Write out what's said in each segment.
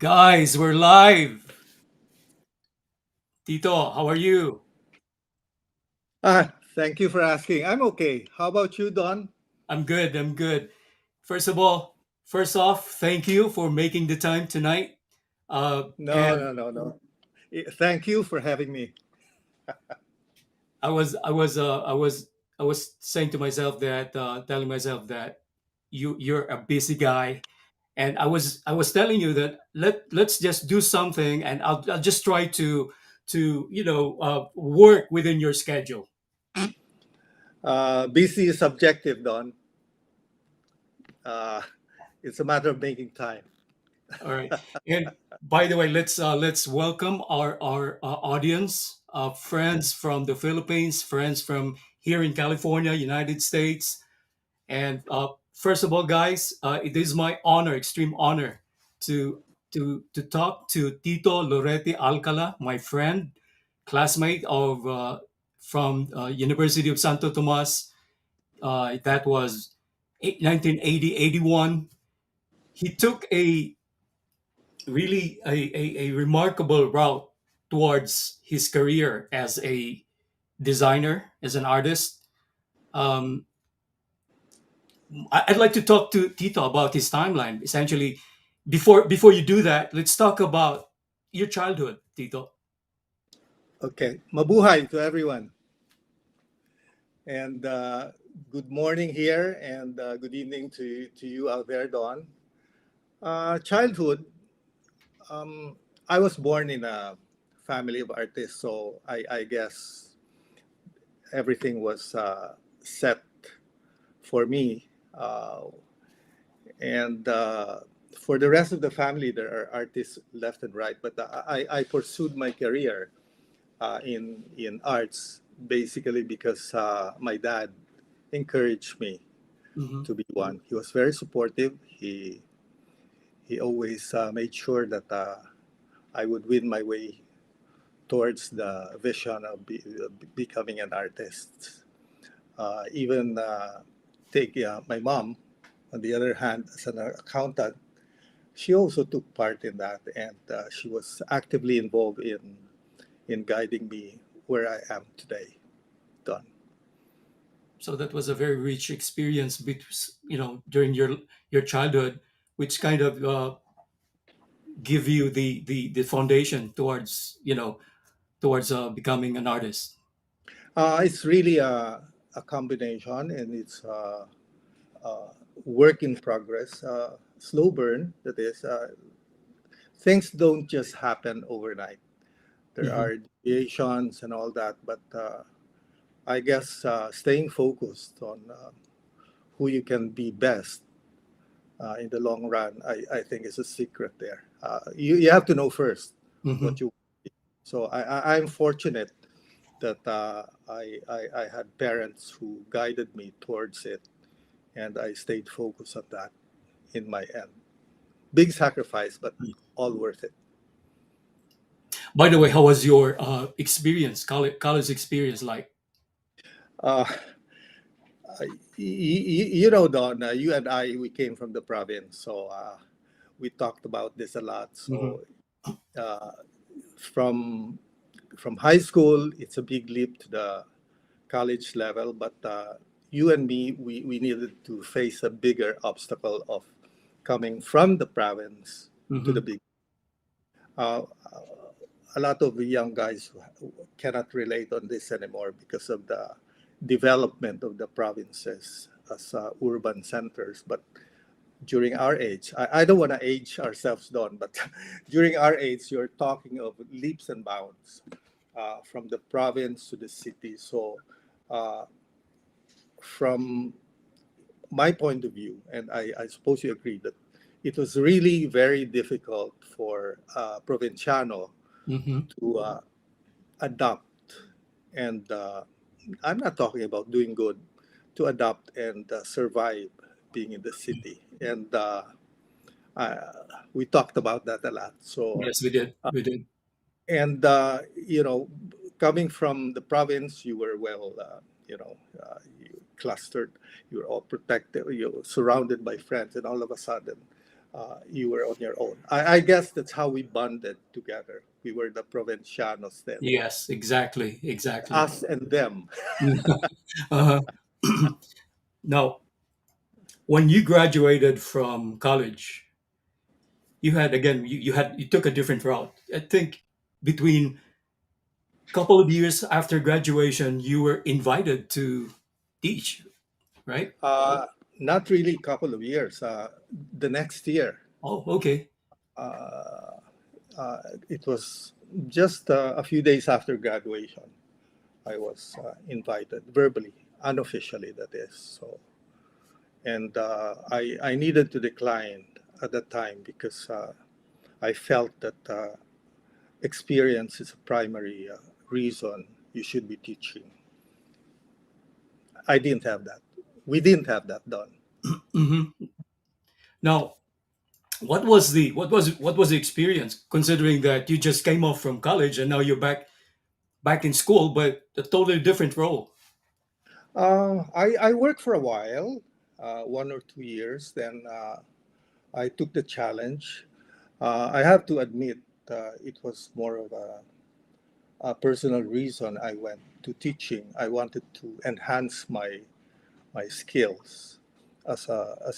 Guys, we're live. Tito, how are you? Thank you for asking. I'm okay. How about you, Don? I'm good. I'm good. First of all, first off, thank you for making the time tonight. No, And no, no, no. Thank you for having me. I was saying to myself that, telling myself that you're a busy guy, and I was telling you that let's just do something, and I'll just try to work within your schedule. Busy is subjective, Don. Uh, it's a matter of making time. All right. And by the way, let's welcome our audience, friends from the Philippines, friends from here in California, United States. And first of all, guys, it is my honor, extreme honor, to to talk to Tito Loretti Alcala, my friend, classmate of from University of Santo Tomas. That was 1980 81. He took a really a remarkable route towards his career as a designer, as an artist. Um, I'd like to talk to Tito about his timeline. Essentially, before you do that, let's talk about your childhood, Tito. Okay. Mabuhay to everyone. And good morning here, and good evening to you out there, Don. Childhood, um, I was born in a family of artists, so I guess everything was set for me. And For the rest of the family, there are artists left and right. But I pursued my career in arts basically because my dad encouraged me Hmm. to be one. He was very supportive. He always made sure that I would win my way towards the vision of becoming an artist. Even take My mom, on the other hand, as an accountant, she also took part in that, and she was actively involved in guiding me where I am today. Done. So that was a very rich experience, during your childhood, which kind of give you the foundation towards towards becoming an artist. It's really a combination, and it's uh, work in progress, slow burn. That is, things don't just happen overnight. There Hmm. are deviations and all that, but I guess staying focused on who you can be best in the long run, I think is a secret there. You have to know first Hmm. what you. So I'm fortunate that I had parents who guided me towards it, and I stayed focused on that in my end. Big sacrifice, but all worth it. By the way, how was your experience, college experience like? Uh, you know, Don, you and I, we came from the province, so we talked about this a lot. Hmm. So uh, from from high school, it's a big leap to the college level, but you and me, we needed to face a bigger obstacle of coming from the province to the Hmm. big. Uh, a lot of young guys cannot relate on this anymore because of the development of the provinces as urban centers. But during our age, I don't want to age ourselves down, but during our age, you're talking of leaps and bounds from the province to the city. So, uh, from my point of view, and I suppose you agree that it was really very difficult for Provinciano Hmm. to adapt. And I'm not talking about doing good, to adapt and survive being in the city. And uh, we talked about that a lot. So, Yes, we did. We did. and coming from the province, you were well, you clustered, you were all protected, you were surrounded by friends, and all of a sudden, you were on your own. I guess that's how we bonded together. We were the Provincianos then, Yes, exactly, exactly. us and them. uh, now, when you graduated from college, you had again, you took a different route. I think between couple of years after graduation, you were invited to teach, right? Uh, Not really a couple of years. The next year, Oh, okay. uh, it was just a few days after graduation. I was invited verbally, unofficially, that is. So, and I needed to decline at that time because I felt that experience is a primary reason you should be teaching. I didn't have that. We didn't have that done. Hmm. Now, what was the experience considering that you just came off from college and now you're back in school, but a totally different role. I worked for a while, 1 or 2 years. Then I took the challenge. I have to admit, it was more of a personal reason I went to teaching. I wanted to enhance my skills as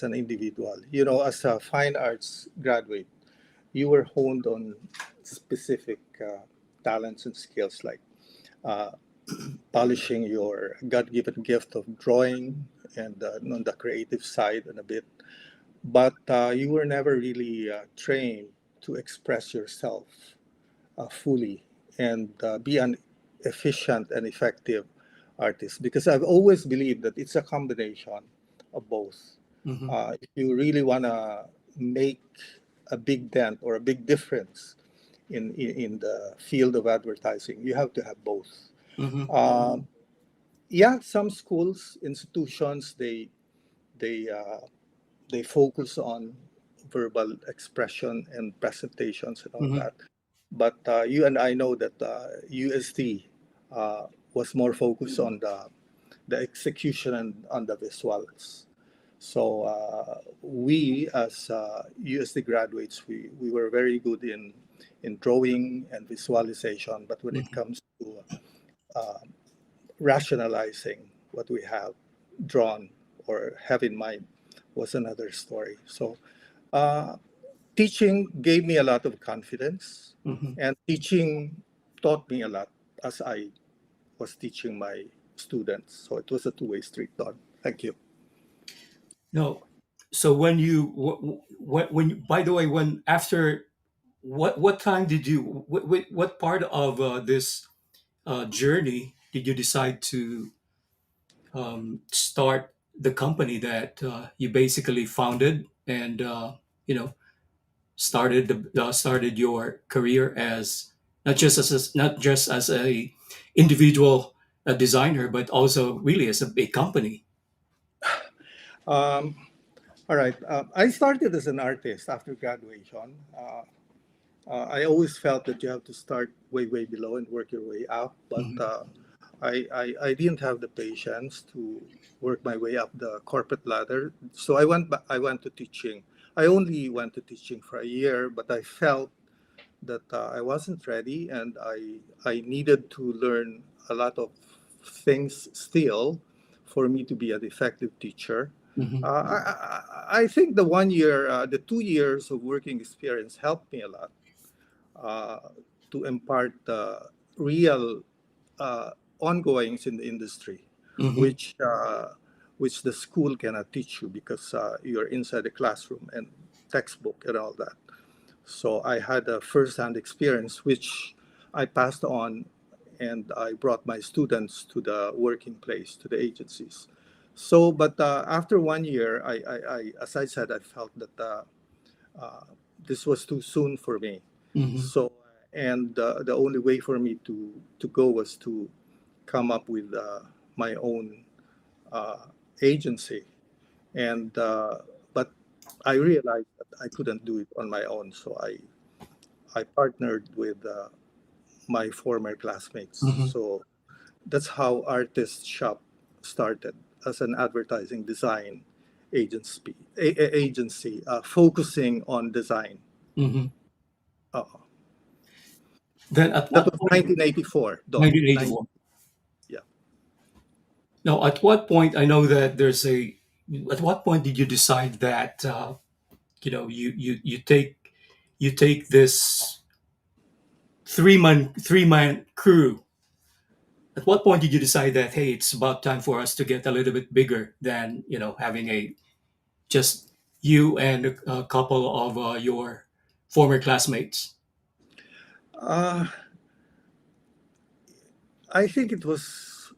an individual. You know, as a fine arts graduate, you were honed on specific talents and skills like uh, polishing your God-given gift of drawing and on the creative side and a bit, but you were never really trained to express yourself fully and be an efficient and effective artist. Because I've always believed that it's a combination of both. Hmm. If you really want to make a big dent or a big difference in the field of advertising, you have to have both. Hmm. Um, yeah, some schools, institutions, they they focus on verbal expression and presentations and all Hmm. that. But you and I know that UST was more focused on the execution and on the visuals. So we, as UST graduates, we were very good in drawing and visualization. But when it Hmm. comes to uh, rationalizing what we have drawn or have in mind was another story. So uh, teaching gave me a lot of confidence, Hmm. and teaching taught me a lot as I was teaching my students. So it was a two-way street, Don. Thank you. No. So when by the way, when after what time did you what part of this journey did you decide to start the company that you basically founded and you know started your career as not just as a individual designer, but also really as a big company. Um, all right. I started as an artist after graduation. I always felt that you have to start way, way below and work your way up, but Hmm. I didn't have the patience to work my way up the corporate ladder. So I went to teaching. I only went to teaching for a year, but I felt that I wasn't ready, and I needed to learn a lot of things still for me to be an effective teacher. Hmm. I think the 1 year, the 2 years of working experience helped me a lot uh, to impart real uh, ongoings in the industry, Hmm. which which the school cannot teach you because you're inside the classroom and textbook and all that. So I had a first-hand experience, which I passed on, and I brought my students to the working place, to the agencies. So, but after 1 year, as I said, I felt that uh, this was too soon for me. Hmm. So, and the only way for me to go was to come up with my own uh, agency. And but I realized that I couldn't do it on my own, so I partnered with my former classmates. Hmm. So that's how Artist Shop started as an advertising design agency focusing on design. Hmm. Uh, Then at that what was point? 1984, Don. 1984. Yeah. Now, at what point? I know that there's a. At what point did you decide that you take this 3-man crew? At what point did you decide that, hey, it's about time for us to get a little bit bigger than having a just you and a couple of your former classmates? Uh, I think it was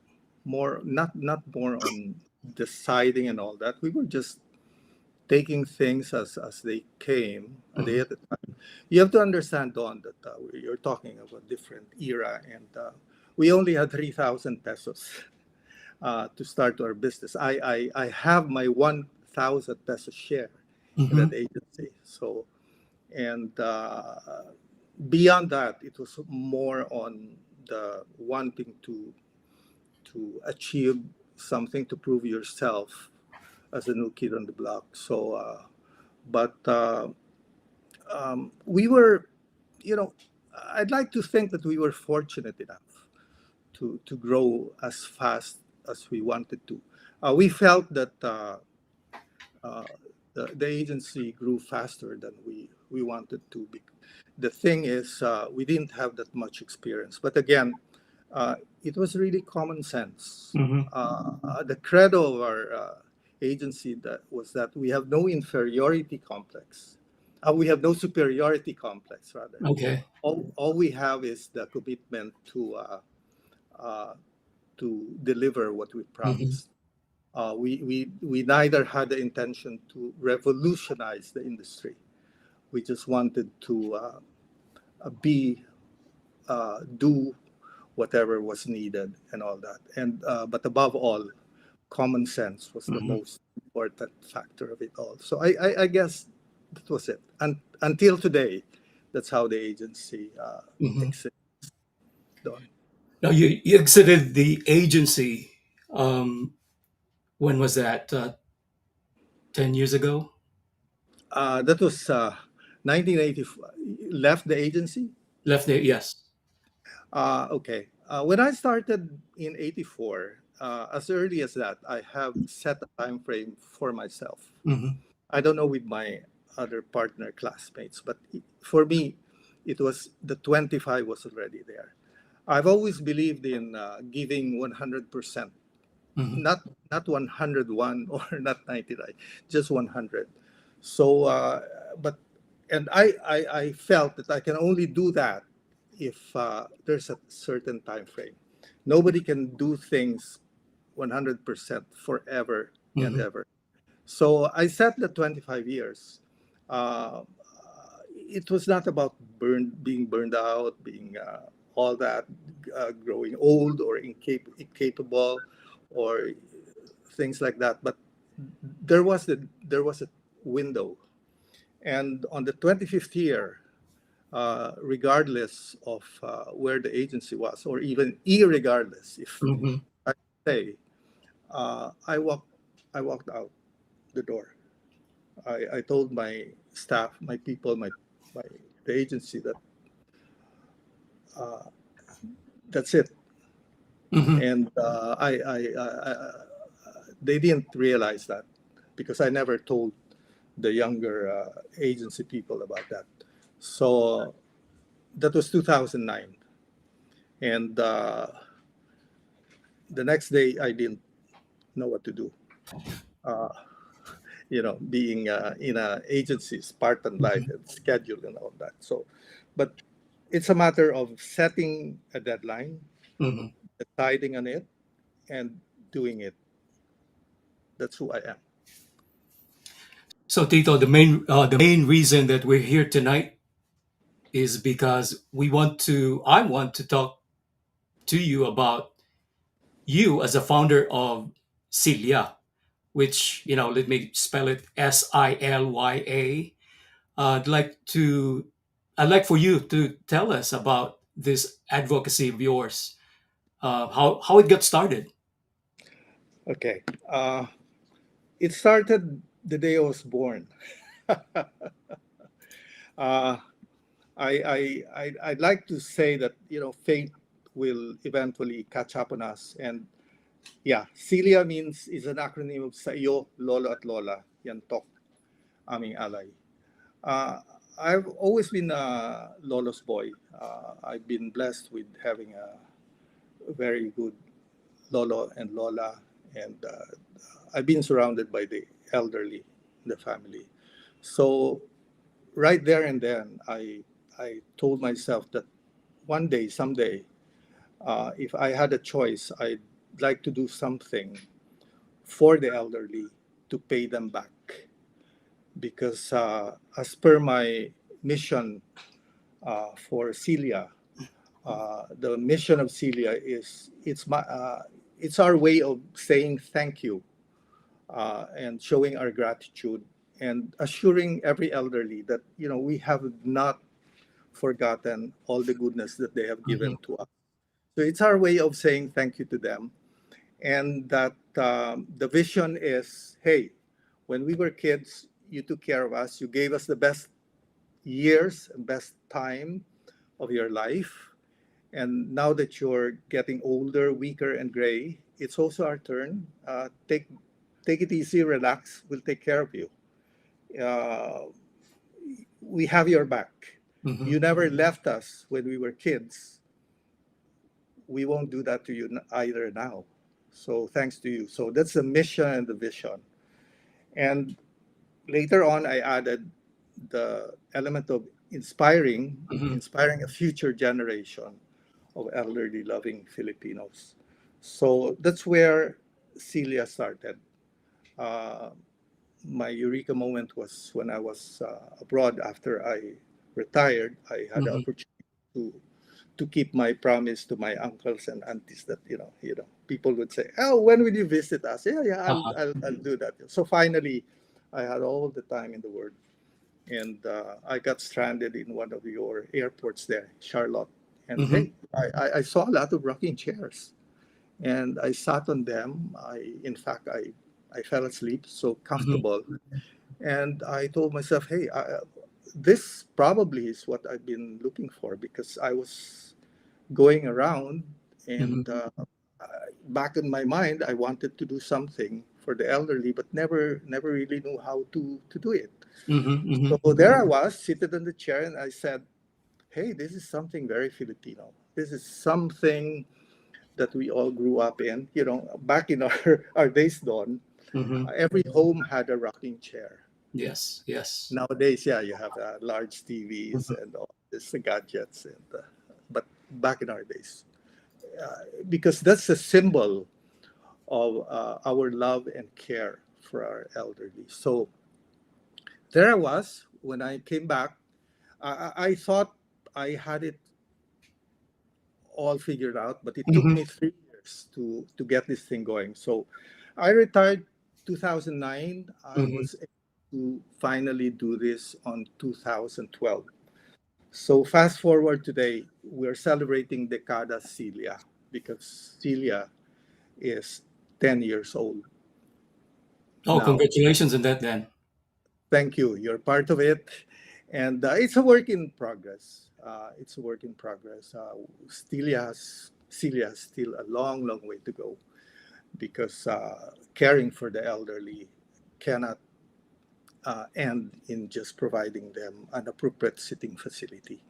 more not more on deciding and all that. We were just taking things as they came a day Hmm. at a time. You have to understand, Don, that you're talking of a different era, and we only had 3,000 pesos to start our business. I have my 1,000 peso share in Hmm. that agency. So, and beyond that, it was more on the wanting to achieve something to prove yourself as a new kid on the block. So, but we were, you know, I'd like to think that we were fortunate enough to grow as fast as we wanted to. We felt that uh, the agency grew faster than we wanted to. The thing is, we didn't have that much experience. But again, it was really common sense. Hmm. The credo of our agency that was that we have no inferiority complex. We have no superiority complex, rather. Okay. All we have is the commitment uh, to deliver what we Hmm. promised. We neither had the intention to revolutionize the industry. We just wanted to be do whatever was needed and all that. And but above all, common sense was the Hmm. most important factor of it all. So I guess that was it. And until today, that's how the agency Hmm. exists. Don. Now you exited the agency. Um, when was that? 10 years ago. That was 1984. Left the agency. Left there. Yes. Okay. When I started in 84, as early as that, I have set a time frame for myself. Hmm. I don't know with my other partner classmates, but for me, it was the 25 was already there. I've always believed in giving 100%, Hmm. not 101 or not 99, just 100. So, but and I felt that I can only do that if there's a certain time frame. Nobody can do things 100% forever and Hmm. ever. So I set the 25 years. Uh, it was not about being burned out, being all that, growing old or incapable, or things like that. But there was a window, and on the 25th year, regardless of where the agency was, or even irregardless, if Hmm. I say, I walked out the door. I told my staff, my people, my the agency that uh, that's it. Hmm. And they didn't realize that because I never told the younger agency people about that. So that was 2009, and the next day I didn't know what to do. Uh, being in a agency, Spartan life Hmm. and schedule and all that. So, but it's a matter of setting a deadline, Hmm. deciding on it, and doing it. That's who I am. So Tito, the main reason that we're here tonight is because I want to talk to you about you as a founder of Silya, which let me spell it SILYA. I'd like to I'd like for you to tell us about this advocacy of yours, how it got started. Okay. Uh, It started the day I was born. uh, I'd like to say that, fate will eventually catch up on us. And yeah, S.I.L.A means is an acronym of Sa.I.L.Y.A, Lolo at Lola, Yantok, Aming Alay. Uh, I've always been a Lolo's boy. I've been blessed with having a very good Lolo and Lola, and I've been surrounded by the elderly in the family. So right there and then, I told myself that one day, someday, if I had a choice, I'd like to do something for the elderly to pay them back. Because as per my mission for S.I.L.Y.A, the mission of S.I.L.Y.A is it's our way of saying thank you and showing our gratitude and assuring every elderly that we have not forgotten all the goodness that they have Mm-hmm. given to us. So it's our way of saying thank you to them, and that the vision is, hey, when we were kids, you took care of us, you gave us the best years and best time of your life. And now that you're getting older, weaker, and gray, it's also our turn. Take it easy, relax. We'll take care of you. Uh, we have your back. Mm-hmm. You never left us when we were kids. We won't do that to you either now. So thanks to you. So that's the mission and the vision. And later on, I added the element of Mm-hmm. inspiring a future generation of elderly loving Filipinos. So that's where Celia started. Uh, my eureka moment was when I was abroad after I retired. I had the Mm-hmm. opportunity to keep my promise to my uncles and aunties that people would say, "Oh, when will you visit us?" Yeah, yeah, Uh-huh. I'll do that. So finally, I had all the time in the world, and I got stranded in one of your airports there, Charlotte. And Mm-hmm. hey, I saw a lot of rocking chairs, and I sat on them. In fact, I fell asleep, so Mm-hmm. comfortable. And I told myself, hey, this probably is what I've been looking for, because I was going around, Mm-hmm. and back in my mind, I wanted to do something for the elderly, but never really knew how to do it. Mm-hmm. So there I was, seated in the chair, and I said, hey, this is something very Filipino. This is something that we all grew up in. Back in our days, Don, Mm-hmm. every home had a rocking chair. Yes, yes. Nowadays, yeah, you have large TVs Mm-hmm. and all these gadgets, and but back in our days, because that's a symbol of our love and care for our elderly. So there I was when I came back. I thought I had it all figured out, but it took Mm-hmm. me 3 years to get this thing going. So I retired 2009. I Mm-hmm. was able to finally do this on 2012. So fast forward today, we're celebrating Decada Celia, because Celia is 10 years old Oh, now. congratulations on that then. Thank you. You're part of it. And it's a work in progress. It's a work in progress. Celia has still a long, long way to go, because caring for the elderly cannot end in just providing them an appropriate sitting facility.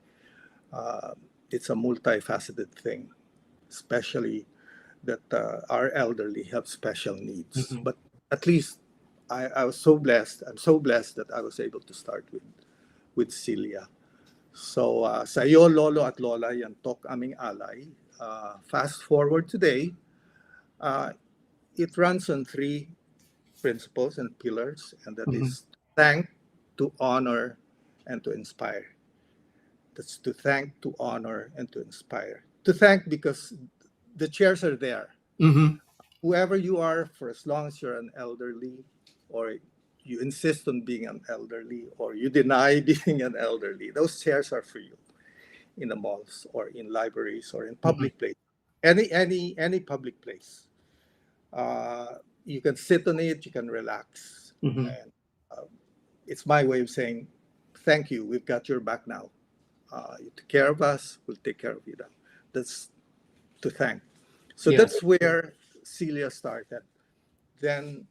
Uh, it's a multifaceted thing, especially that our elderly have special needs. Mm-hmm. But at least I was so blessed. I'm so blessed that I was able to start with Celia. So sa'yo, Lolo at Lola, yan tok aming alay. Fast forward today, uh, it runs on three principles and pillars, and that Mm-hmm. is to thank, to honor, and to inspire. That's to thank, to honor, and to inspire. To thank because the chairs are there. Mm-hmm. Whoever you are, for as long as you're an elderly, or you insist on being an elderly, or you deny being an elderly, those chairs are for you in the malls or in libraries or in Mm-hmm. public places, any public place. Uh, you can sit on it, you can relax. Mm-hmm. And uh, it's my way of saying, thank you, we've got your back now. You take care of us, we'll take care of you now. That's to thank. So Yes. that's where Celia started. Then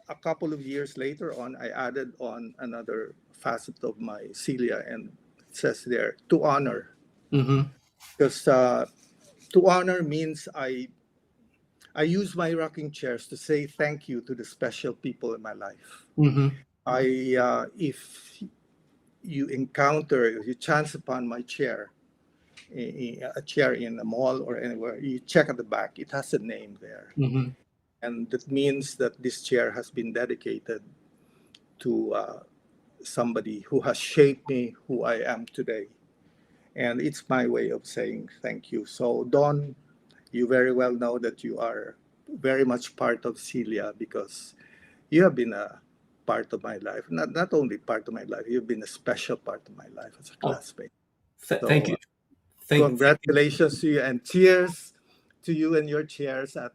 a couple of years later on, I added on another facet of my Celia, and it says there, to honor. Mm-hmm. Because to honor means I use my rocking chairs to say thank you to the special people in my life. Mm-hmm. If you encounter, if you chance upon my chair, a chair in a mall or anywhere, you check at the back, it has a name there. Mm-hmm. And that means that this chair has been dedicated to somebody who has shaped me who I am today. And it's my way of saying thank you. So, Don, you very well know that you are very much part of Celia because you have been a part of my life. Not only part of my life, you've been a special part of my life as a Oh, classmate. thank So, you. Thank you. congratulations to you and cheers to you and your chairs at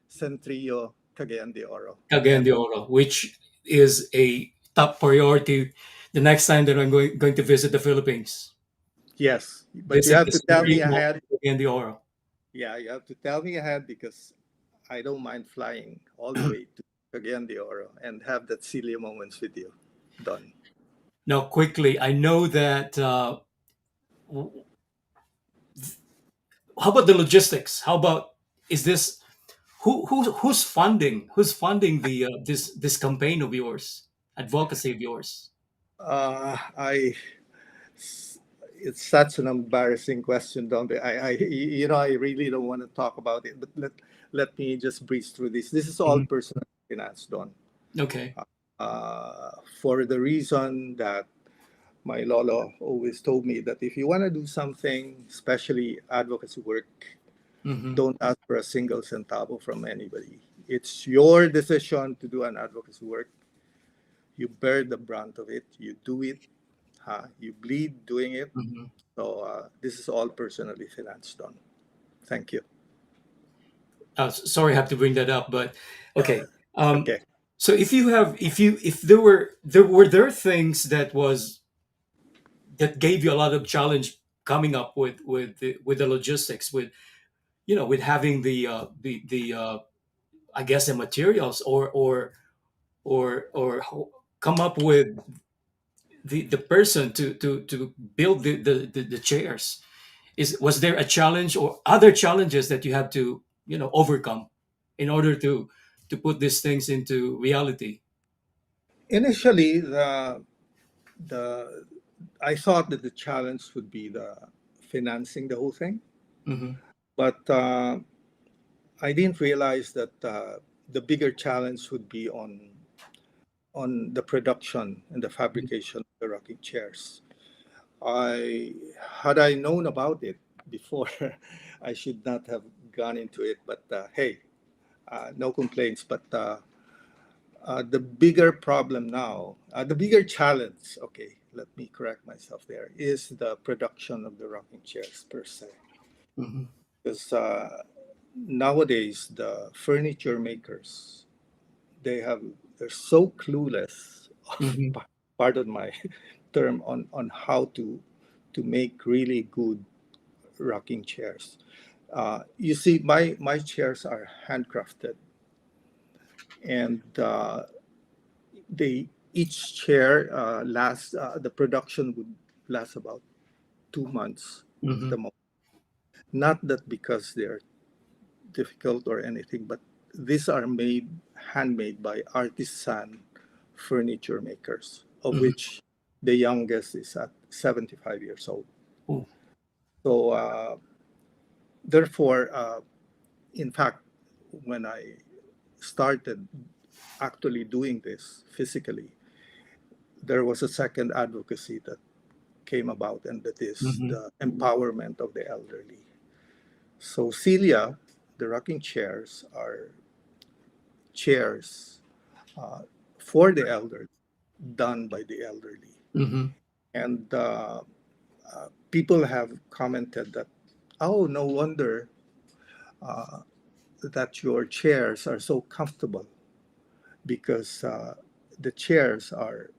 Centrio Cagayan de Oro. Again, And the Oro, which is a top priority the next time that I'm going to visit the Philippines. yes, but you Visit have the to tell me Supremo ahead. again, the Oro. Yeah, you have to tell me ahead because I don't mind flying all the way to Cagayan de Oro and have that silly moments with you. Done. Now, quickly, I know that. W- how about the logistics? How about is this who's funding the this campaign of yours, advocacy of yours? I it's such an embarrassing question, don't they? I really don't want to talk about it, but let me just breeze through this. This is all Mhm. personal finance, Don. Okay. For the reason that my lolo always told me that if you want to do something, especially advocacy work, Mm-hmm. don't ask for a single centavo from anybody. It's your decision to do an advocacy work. You bear the brunt of it. You do it. You bleed doing it. Mm-hmm. So this is all personally financed on. Thank you. Sorry, I have to bring that up, but okay. Um, Okay. so if there were things that gave you a lot of challenge coming up with the logistics with having the I guess the materials or come up with the person to build the chairs. Was there a challenge or other challenges that you have to overcome in order to put these things into reality? Initially, the I thought that the challenge would be the financing the whole thing, Mm-hmm. but I didn't realize that the bigger challenge would be on the production and the fabrication of the rocking chairs. I Had I known about it before, I should not have gone into it. But hey, no complaints. But the bigger problem now, the bigger challenge, okay, let me correct myself there, is the production of the rocking chairs per se. Mm-hmm. Because nowadays, the furniture makers, they're so clueless, Mm-hmm. pardon my term, on how to make really good rocking chairs. You see, my chairs are handcrafted, and they each chair lasts. The production would last about 2 months at Mm-hmm. the moment. Not that because they're difficult or anything, but these are handmade by artisan furniture makers, of Mm-hmm. which the youngest is at 75 years old. Oh. So, therefore, in fact, when I started actually doing this physically, there was a second advocacy that came about, and that is Mm-hmm. the empowerment of the elderly. So, Celia, the rocking chairs are chairs uh, for the elderly, done by the elderly. Mm-hmm. And people have commented that, oh, no wonder that your chairs are so comfortable because the chairs are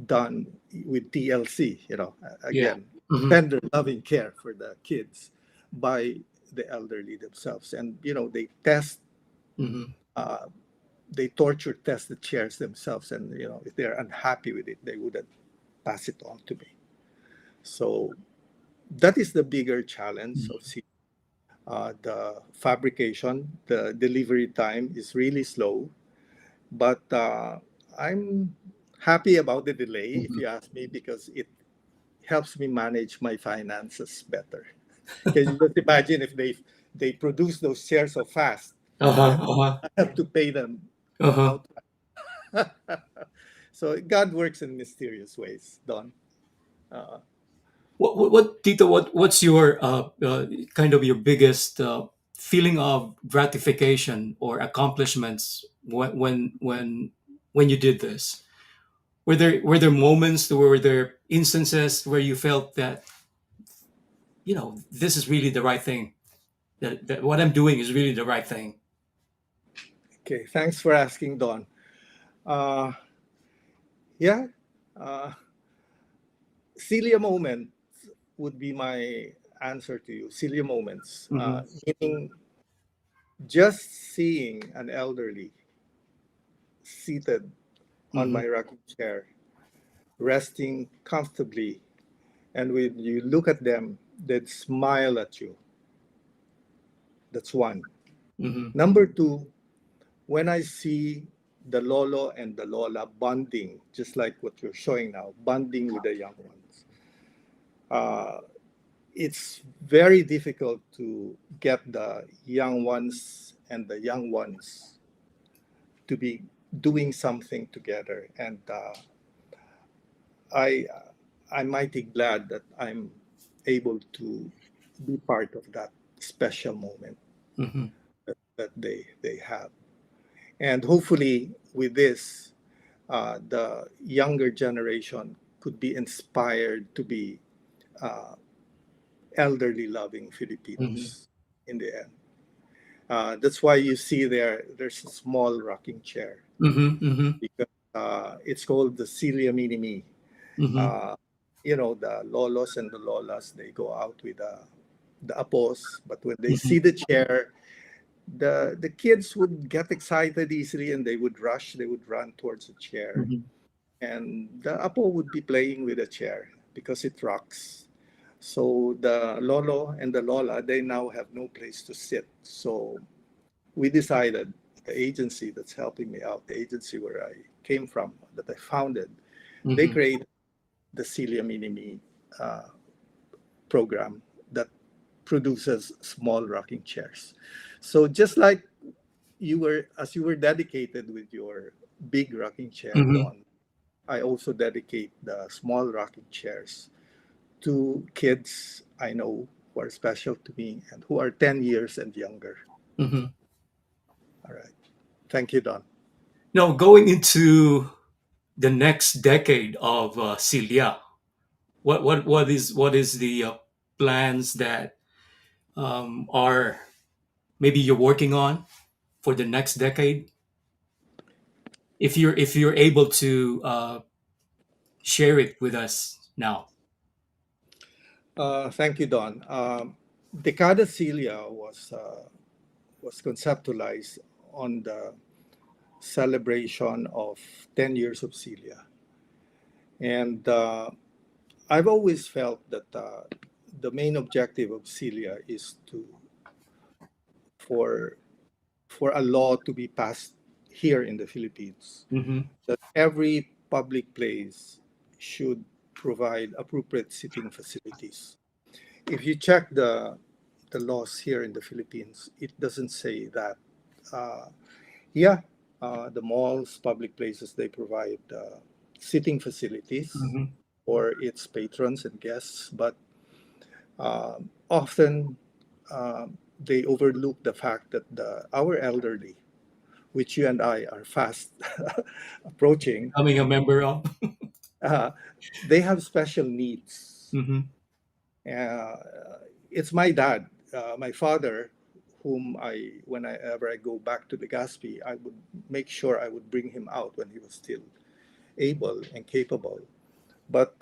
done with TLC, Yeah. again, Mm-hmm. tender loving care for the kids by the elderly themselves. And, they test, Mm-hmm. uh, they torture test the chairs themselves. And, if they're unhappy with it, they wouldn't pass it on to me. So that is the bigger challenge of the fabrication. The delivery time is really slow, but I'm happy about the delay, if Mm-hmm. you ask me, because it helps me manage my finances better. Can you just imagine if they produce those shares so fast, Uh-huh. and Uh-huh. I have to pay them Uh-huh. out? So God works in mysterious ways, Don. Uh, What Tito, what's your kind of your biggest feeling of gratification or accomplishments when you did this? Were there moments, were there instances where you felt that, this is really the right thing, that what I'm doing is really the right thing? okay, thanks for asking, Don. Uh, yeah, uh, Celia moment would be my answer to you. Celia moments, Mm-hmm. meaning just seeing an elderly seated on Mm-hmm. my rocking chair, resting comfortably, and when you look at them, they'd smile at you. That's one. Mm-hmm. Number two, when I see the lolo and the lola bonding, just like what you're showing now, bonding with the young ones, uh, it's very difficult to get the young ones and the young ones to be doing something together. And I, I'm mighty glad that I'm able to be part of that special moment Mm-hmm. that they have. And hopefully, with this, the younger generation could be inspired to be uh, elderly loving Mm-hmm. Filipinos in the end. That's why you see there's a small rocking chair Mm-hmm. Mm-hmm. because it's called the Cilia Minimi. Mm-hmm. Uh, the lolos and the lolas, they go out with the apos, but when they Mm-hmm. see the chair, the kids would get excited easily and they would run towards the chair. Mm-hmm. And the apo would be playing with the chair because it rocks. So the lolo and the lola, they now have no place to sit. So we decided, the agency that's helping me out, the agency where I came from, that I founded, they Mm-hmm. created the Celia Minimi uh, program that produces small rocking chairs. So just like as you were dedicated with your big rocking chair, Mm-hmm. Don, I also dedicate the small rocking chairs to kids I know who are special to me and who are 10 years and younger. Mm-hmm. All right. Thank you, Don. Now, going into the next decade of Celia, what is the plans that are maybe you're working on for the next decade? If you're able to share it with us now. Thank you, Don. Decada Celia was conceptualized on the celebration of 10 years of Celia. And I've always felt that the main objective of Celia is for for a law to be passed here in the Philippines Mm-hmm. that every public place should provide appropriate sitting facilities. If you check the laws here in the Philippines, it doesn't say that. Uh, yeah, the malls, public places, they provide sitting facilities Mm-hmm. for its patrons and guests, but often they overlook the fact that our elderly, which you and I are fast approaching, Becoming a member of. uh, they have special needs. Mm-hmm. Uh, it's my dad, my father, whom whenever I go back to Legazpi, I would make sure I would bring him out when he was still able and capable. But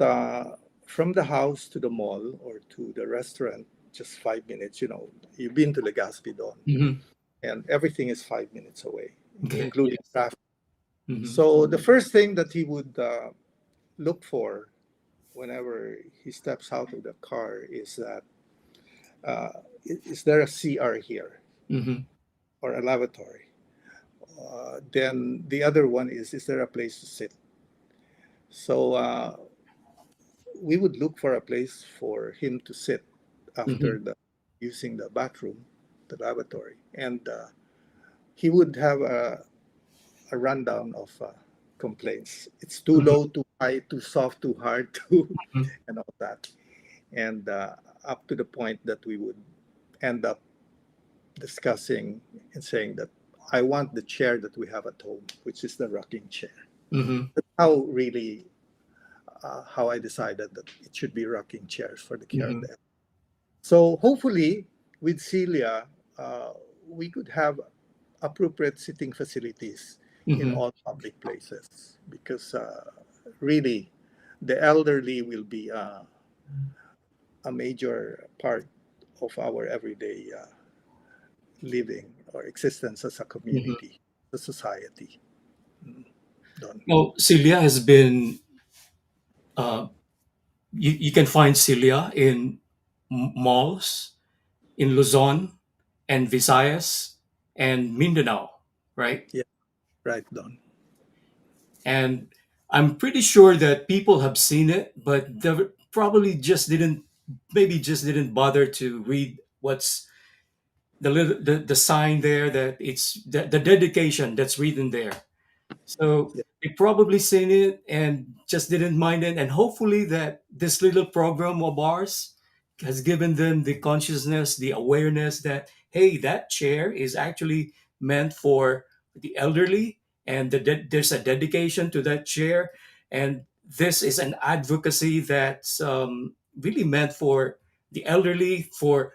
from the house to the mall or to the restaurant, just 5 minutes. You've been to Legazpi, Don, Hmm. and everything is 5 minutes away, Okay. including Yes. traffic. Hmm. So the first thing that he would look for whenever he steps out of the car is that uh, is there a CR here Hmm. or a lavatory? Then the other one is there a place to sit? So we would look for a place for him to sit Hmm. after the using the bathroom, the lavatory, and he would have a rundown of complaints. It's too Hmm. low, too high, too soft, too hard, too, Hmm. and all that. And up to the point that we would end up discussing and saying that I want the chair that we have at home, which is the rocking chair. Hmm. That's how I decided that it should be rocking chairs for the care of Hmm. the elderly. So hopefully, with Celia, uh, we could have appropriate sitting facilities in Hmm. all public places because really, the elderly will be a major part of our everyday living or existence as a Hmm. community, a society. Mm, Don. Well, Celia has been. Uh, you can find Celia in malls in Luzon and Visayas and Mindanao, right? Yeah, right, Don. And I'm pretty sure that people have seen it, but they probably just didn't, maybe just didn't bother to read what's the sign there, that it's the dedication that's written there. So Yeah. they probably seen it and just didn't mind it. And hopefully that this little program of ours has given them the consciousness, the awareness that, hey, that chair is actually meant for the elderly, and there's a dedication to that chair. And this is an advocacy that's really meant for the elderly, for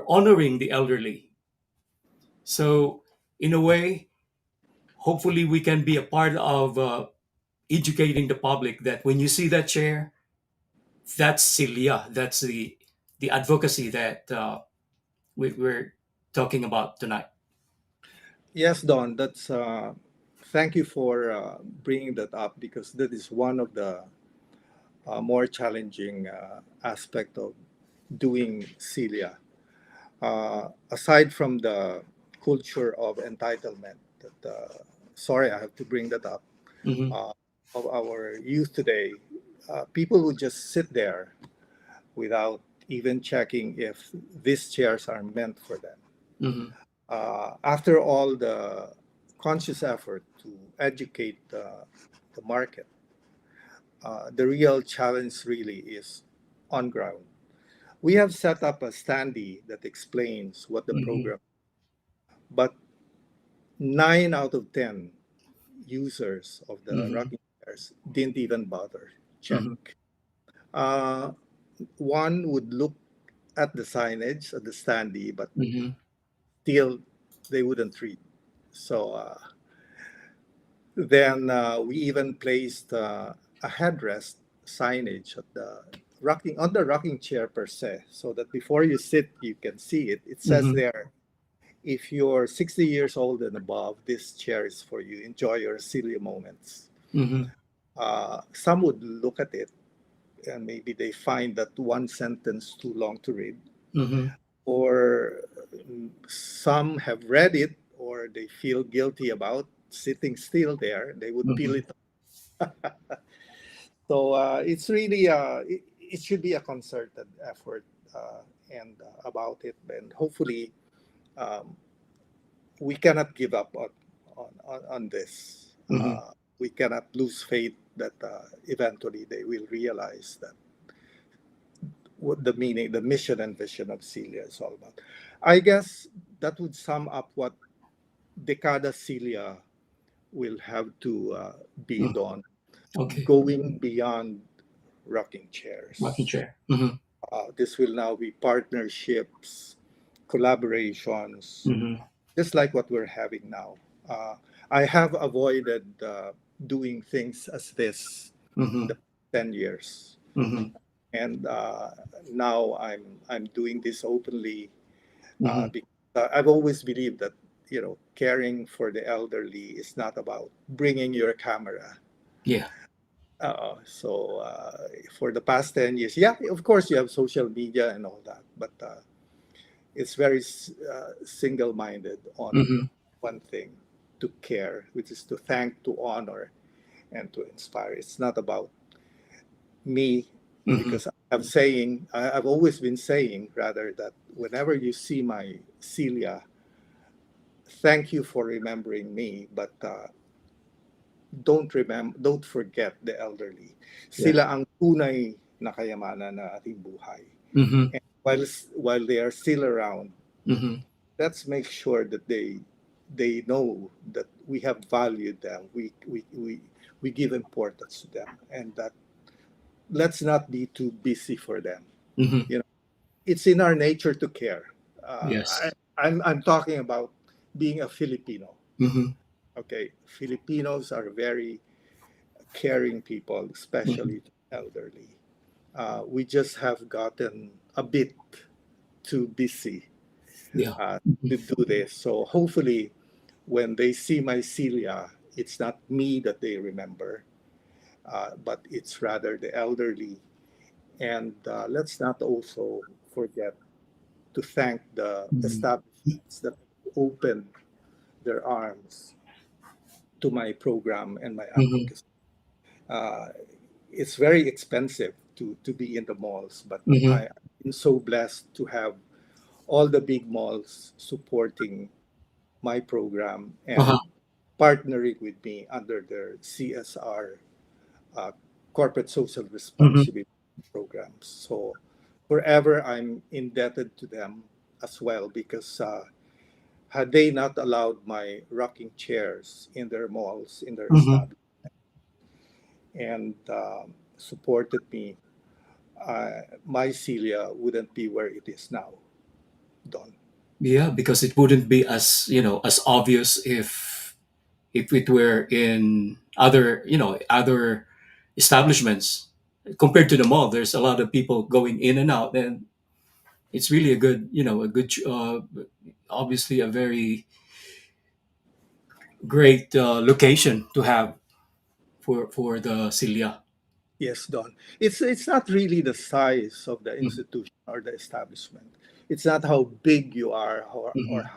honoring the elderly. So in a way, hopefully we can be a part of educating the public that when you see that chair, that's Celia. That's the advocacy that we're talking about tonight. Yes, Don. That's thank you for bringing that up because that is one of the more challenging aspect of doing Celia. Aside from the culture of entitlement, that sorry, I have to bring that up, Hmm. uh, of our youth today, people who just sit there without even checking if these chairs are meant for them. Hmm. After all the conscious effort to educate the market, the real challenge really is on ground. We have set up a standee that explains what the Hmm. program, but 9 out of 10 users of the Hmm. rocking chairs didn't even bother check. Hmm. Uh, One would look at the signage at the standee, but Hmm. still they wouldn't read. So then we even placed a headrest signage at the rocking on the rocking chair per se, so that before you sit, you can see it. It says Hmm. there, if you're 60 years old and above, this chair is for you. Enjoy your silly moments. Hmm. Some would look at it and maybe they find that one sentence too long to read, Hmm. or some have read it or they feel guilty about sitting still there. They would peel Hmm. it. So it should be a concerted effort and about it, and hopefully um, we cannot give up on this. Hmm. We cannot lose faith that eventually they will realize that what the meaning, the mission and vision of Celia is all about. I guess that would sum up what Decada Celia will have to be Hmm. done, Okay. going beyond rocking Rocking chairs. chair. Hmm. This will now be partnerships, collaborations, Mm-hmm. just like what we're having now. Uh, I have avoided doing things as this in Mm-hmm. the 10 years. Mm-hmm. And now I'm doing this openly Mm-hmm. because I've always believed that, caring for the elderly is not about bringing your camera. Yeah. For the past 10 years, yeah, of course you have social media and all that, but it's very single-minded on Mm-hmm. one thing: to care, which is to thank, to honor, and to inspire. It's not about me, Mm-hmm. because I've always been saying, rather, that whenever you see my Celia, thank you for remembering me, but don't forget the elderly. Yeah. Sila ang tunay na kayamanan na ating buhay. Mm-hmm. And while they are still around, Mm-hmm. let's make sure that they know that we have valued them. We give importance to them, and that let's not be too busy for them. Mm-hmm. You know, it's in our nature to care. Yes. I'm talking about being a Filipino. Mm-hmm. Okay, Filipinos are very caring people, Mm-hmm. especially the elderly. We just have gotten a bit too busy Yeah. uh, Mm-hmm. to do this. So hopefully, when they see my Celia, it's not me that they remember, but it's rather the elderly. And let's not also forget to thank the establishments that opened their arms to my program and my Mm-hmm. advocacy. Uh, it's very expensive to be in the malls, but Mm-hmm. I've been so blessed to have all the big malls supporting my program Uh-huh. and partnering with me under their CSR, uh, corporate social Mm-hmm. responsibility programs. So forever I'm indebted to them as well, because had they not allowed my rocking chairs in their malls, in their Mm-hmm. establishment, and supported me, my Celia wouldn't be where it is now, Don. Yeah, because it wouldn't be as, as obvious if it were in other, other establishments. Compared to the mall, there's a lot of people going in and out, and it's really a good, obviously a very great location to have for the Cilia. Yes, Don. It's not really the size of the Mm-hmm. institution or the establishment. It's not how big you are, or Mm-hmm.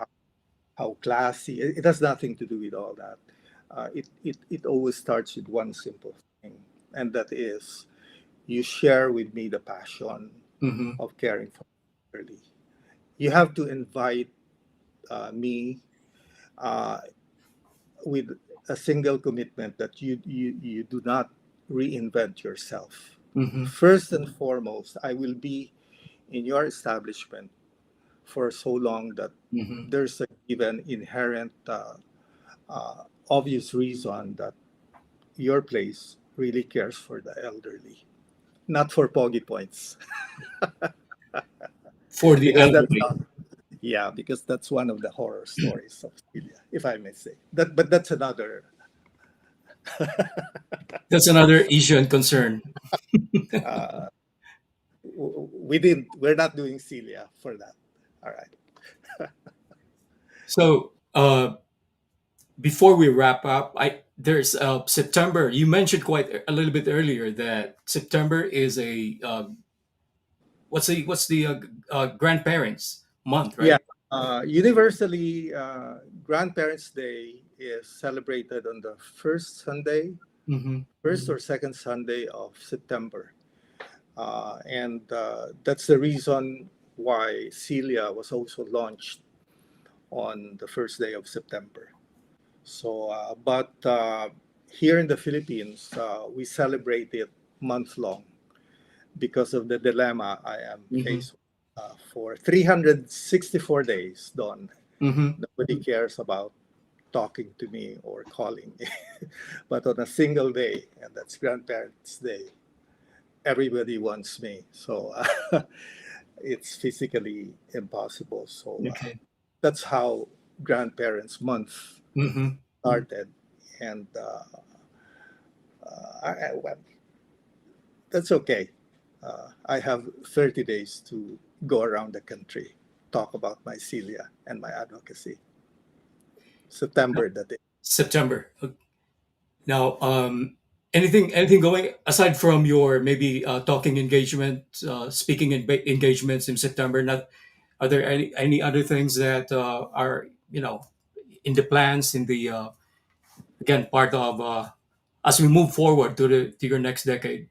how classy. It has nothing to do with all that. It always starts with one simple thing, and that is you share with me the passion Mm-hmm. of caring for the elderly. You have to invite me uh, with a single commitment that you do not reinvent yourself. Mm-hmm. First and foremost, I will be in your establishment for so long that Mm-hmm. there's a given inherent obvious reason that your place really cares for the elderly, not for poggy points. For the because that's elderly. not, yeah, because that's one of the horror stories of Syria, if I may say that. But that's another. That's another issue and concern. uh, we're not doing Celia for that. All right. So before we wrap up, there's September. You mentioned quite a little bit earlier that September is a what's the grandparents month, Yeah. right? Universally, Grandparents' Day is celebrated on the Mm-hmm. first or second Sunday of September. And that's the reason why Celia was also launched on the first day of September. But here in the Philippines, we celebrate it month long because of the dilemma I am Mm-hmm. faced with. For 364 days, Don, Mm-hmm. nobody cares about talking to me or calling me. But on a single day, and that's Grandparents' Day, everybody wants me. So it's physically impossible. So Okay. that's how Grandparents Month Mm-hmm. started, and well, that's okay. I have 30 days to go around the country, talk about my cilia and my advocacy. September, that is. September. Now, anything going aside from your maybe talking engagement, speaking engagements in September? Not are there any other things that are in the plans in the again part of as we move forward to the to your next decade?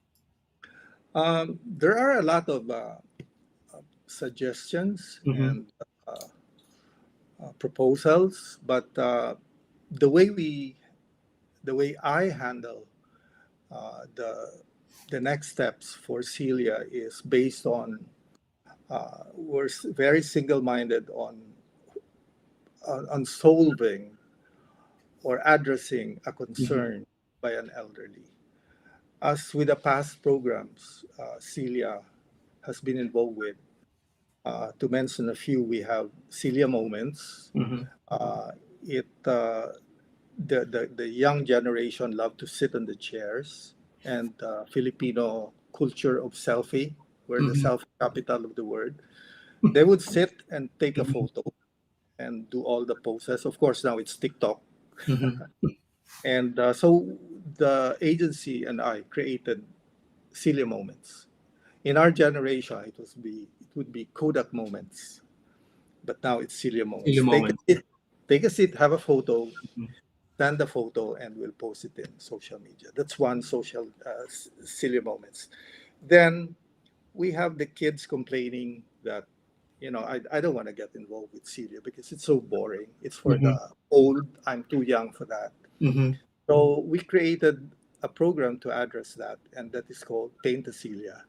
There are a lot of suggestions Mm-hmm. and uh, proposals, but the way we, the way I handle the next steps for Celia is based on we're very single-minded on solving or addressing a Mm-hmm. concern by an elderly. As with the past programs Celia has been involved with, to mention a few, we have Celia Moments. Mm-hmm. Uh, it the young generation love to sit on the chairs, and Filipino culture of selfie, we're the Mm-hmm. selfie capital of the world. They would sit and take a Mm-hmm. photo and do all the poses. Of course, now it's TikTok. Mm-hmm. And so the agency and I created Celia Moments. In our generation, it would be Kodak Moments, but now it's Celia Feel a Moments. moment. Take a seat, have a photo, Mm-hmm. send the photo, and we'll post it in social media. That's one social Celia Moments. Then we have the kids complaining that, I don't want to get involved with Celia because it's so boring. It's for Mm-hmm. the old. I'm too young for that. Mm-hmm. So we created a program to address that, and that is called Paint a Celia.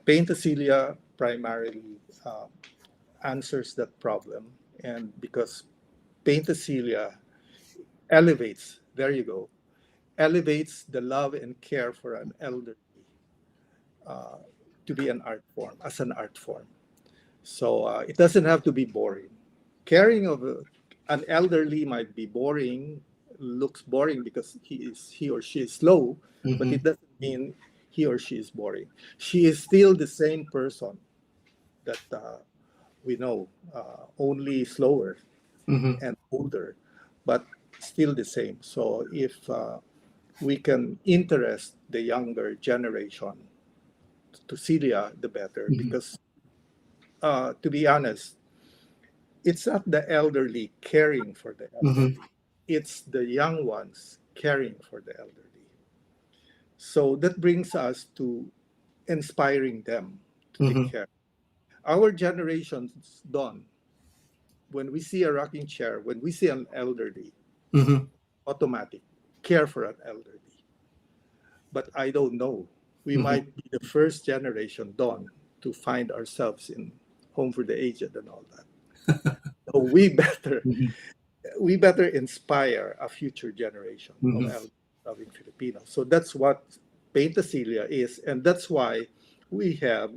Paint a Celia primarily answers that problem, and because Paint a Celia elevates, there you go, elevates the love and care for an elderly uh, to be an art form, as an art form. So it doesn't have to be boring. Caring of an elderly might be boring, looks boring because he or she is slow, but Mm-hmm. it doesn't mean he or she is boring. She is still the same person that we know, only slower Mm-hmm. and older, but still the same. So if we can interest the younger generation to Celia, the better, Mm-hmm. because to be honest, it's not the elderly caring for the Mm-hmm. elderly, it's the young ones caring for the elderly. So that brings us to inspiring them to take Mm-hmm. care. Our generation's done. When we see a rocking chair, when we see an elderly, Mm-hmm. automatic care for an elderly. But I don't know. We Mm-hmm. might be the first generation done to find ourselves in home for the aged and all that. So we better inspire a future generation of Mm-hmm. elder loving Filipinos. So that's what Paint a Celia is, and that's why we have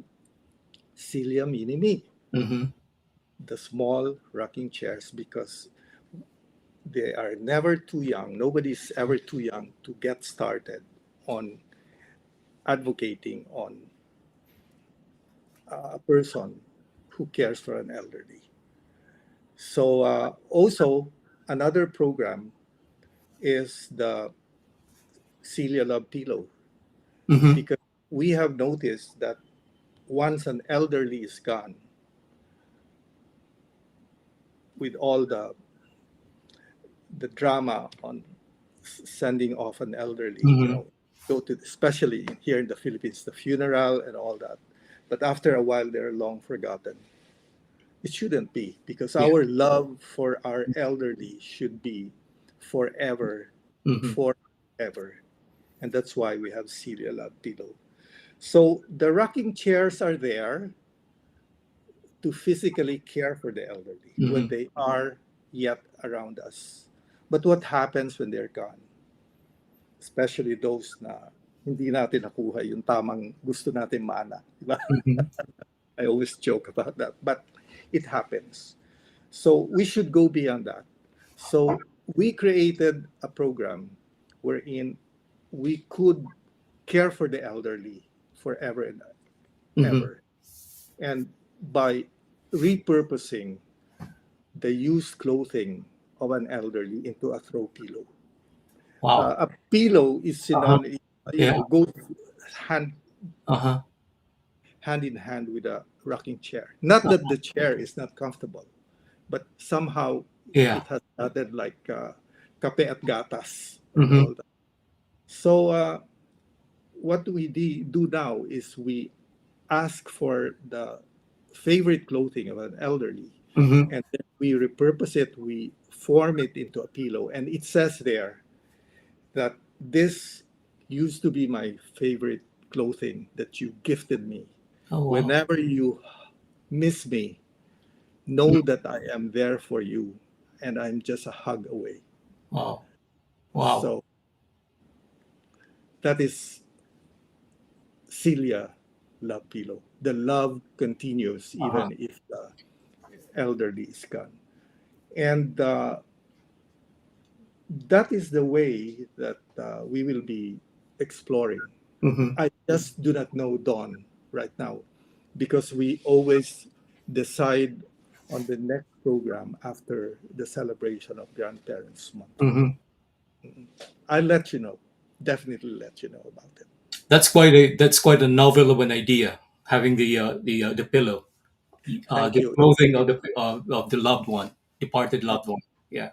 Celia Mini Me, Mm-hmm. the small rocking chairs, because they are never too young. Nobody's ever too young to get started on advocating on a person who cares for an elderly. So also another program is the Celia Love Pillow, Mm-hmm. because we have noticed that once an elderly is gone, with all the drama on sending off an elderly, Mm-hmm. go to, especially here in the Philippines, the funeral and all that. But after a while, they're long forgotten. It shouldn't be, because Yeah. our love for our elderly should be forever, Mm-hmm. forever. And that's why we have Celia Love Pillow. So the rocking chairs are there to physically care for the elderly when Mm-hmm. they are yet around us. But what happens when they're gone? Especially those na hindi natin nakuha yung tamang gusto natin mana. Diba? Mm-hmm. I always joke about that, but it happens. So we should go beyond that. So we created a program wherein we could care for the elderly forever and Hmm. ever. And by repurposing the used clothing of an elderly into a throw pillow. Wow. A pillow is Uh-huh. synonym, Yeah. goes hand Uh-huh. hand in hand with a rocking chair. Not that the chair is not comfortable, but somehow Yeah. it has added like kape at gatas and Hmm. all that. So what we do now is we ask for the favorite clothing of an elderly, Hmm. and then we repurpose it, we form it into a pillow, and it says there that this used to be my favorite clothing that you gifted me. Oh, wow. Whenever you miss me, know that I am there for you and I'm just a hug away. Wow. Wow. So that is Celia Love Pillow. The love continues Uh-huh. even if the elderly is gone. And that is the way that we will be exploring. Hmm. I just do not know Dawn right now because we always decide on the next program after the celebration of Grandparents Month. Hmm. I'll let you know. Definitely let you know about it. That's quite a novel of an idea. Having the pillow, Thank the you. clothing of the loved one, departed Uh, loved one. Yeah.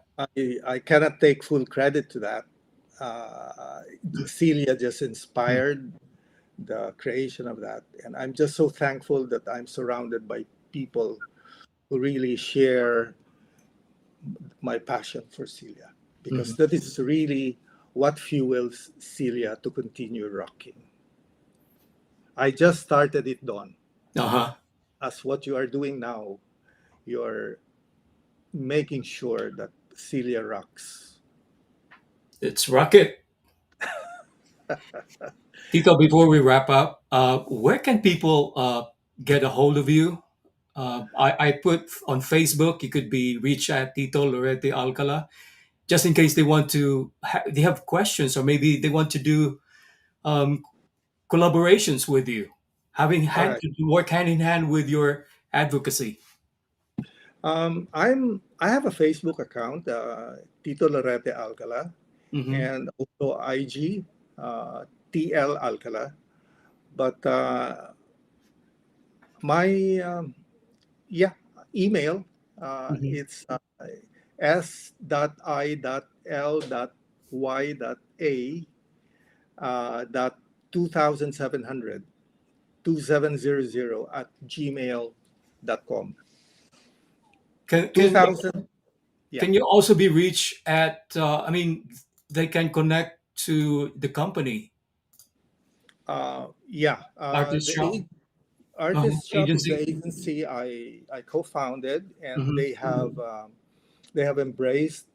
I cannot take full credit to that. Uh, Celia just inspired the creation of that. And I'm just so thankful that I'm surrounded by people who really share my passion for Celia because Hmm. that is really what fuels Celia to continue rocking. I just started it, Don. Uh-huh. As what you are doing now, you're making sure that Celia rocks. It's rocket. Tito, before we wrap up, where can people get a hold of you? I put on Facebook, you could be reached at Tito Lorete Alcala, just in case they want to, they have questions or maybe they want to do um, collaborations with you, having All right. to work hand in hand with your advocacy. I have a Facebook account, Tito Lorete Alcala, Hmm. and also IG, TL Alcala. But my yeah, email. Hmm. It's s.i.l.y.a dot 2700 at gmail.com. Can, can 2000, yeah. can you also be reached at? I mean, they can connect to the company, Yeah. artist shop, Artist Shop is the agency. agency I co-founded, and Hmm. they have embraced,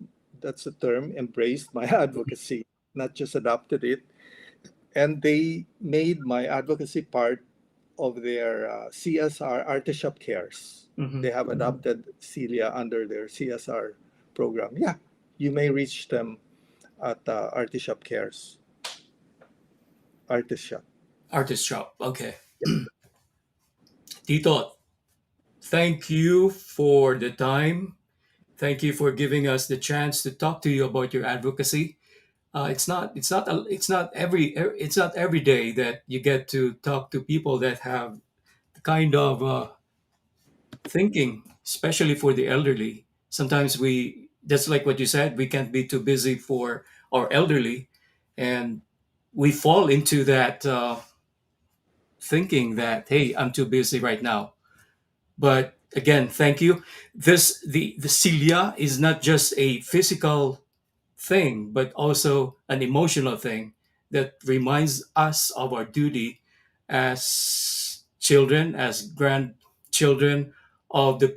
that's the term, embraced my advocacy, not just adopted it, and they made my advocacy part of their CSR Artist Shop Cares. Hmm. They have adopted Celia under their CSR program. Yeah, you may reach them at Artist Shop Cares, Artist Shop. Artist shop. Okay. Yeah. Tito, thank you for the time. Thank you for giving us the chance to talk to you about your advocacy. It's not every day that you get to talk to people that have the kind of thinking, especially for the elderly. Sometimes that's like what you said, we can't be too busy for our elderly, and we fall into that thinking that, hey, I'm too busy right now. But again, thank you. The cilia is not just a physical thing, but also an emotional thing that reminds us of our duty as children, as grandchildren of the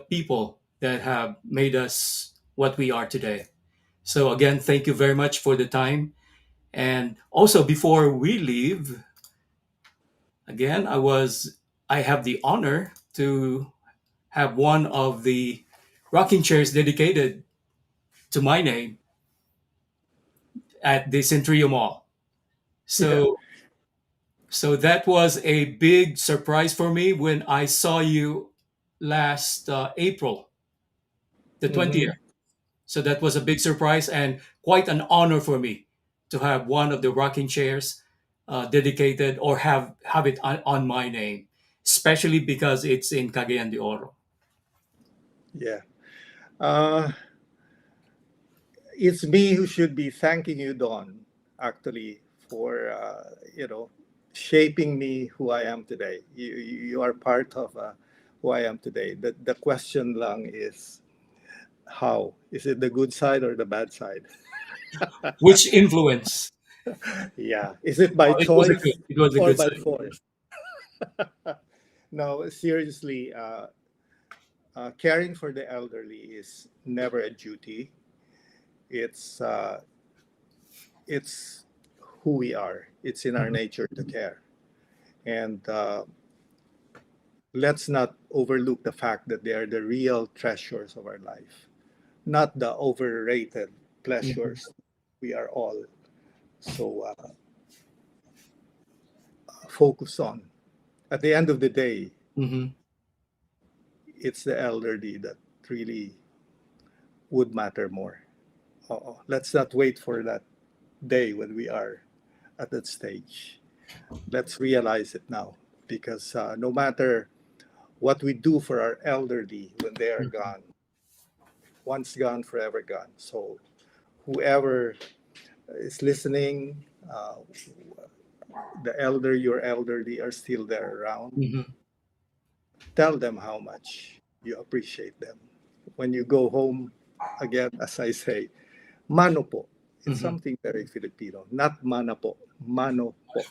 people that have made us what we are today. So again, thank you very much for the time. And also, before we leave, again, I was I have the honor to have one of the rocking chairs dedicated to my name at the Centrio Mall. Yeah. So, so that was a big surprise for me when I saw you last April the Hmm. 20th. So that was a big surprise and quite an honor for me to have one of the rocking chairs dedicated or have it on my name, especially because it's in Cagayan de Oro. Yeah. Uh, it's me who should be thanking you, Don, actually, for shaping me who I am today. You are part of who I am today. The question lang is how? Is it the good side or the bad side? Which influence? Yeah. Is it by It was a good. choice It was a or good by side. force? No, seriously, caring for the elderly is never a duty. It's uh, it's who we are. It's in our Mhm, nature to care, and let's not overlook the fact that they are the real treasures of our life, not the overrated mhm, pleasures we are all so focused on. At the end of the day, mhm, it's the elderly that really would matter more. Let's not wait for that day when we are at that stage. Let's realize it now because no matter what we do for our elderly when they are mhm, gone, once gone, forever gone. So, whoever is listening, the elder, your elderly are still there around, mhm, tell them how much you appreciate them. When you go home, again, as I say, mano po. It's mhm. something very Filipino, not mana po, mano po.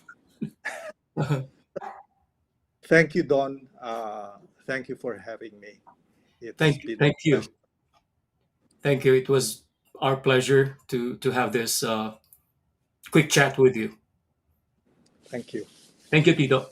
Thank you, Don. Thank you for having me. It's been Thank a you, pleasure. thank you. It was our pleasure to have this quick chat with you. Thank you. Thank you, Tito.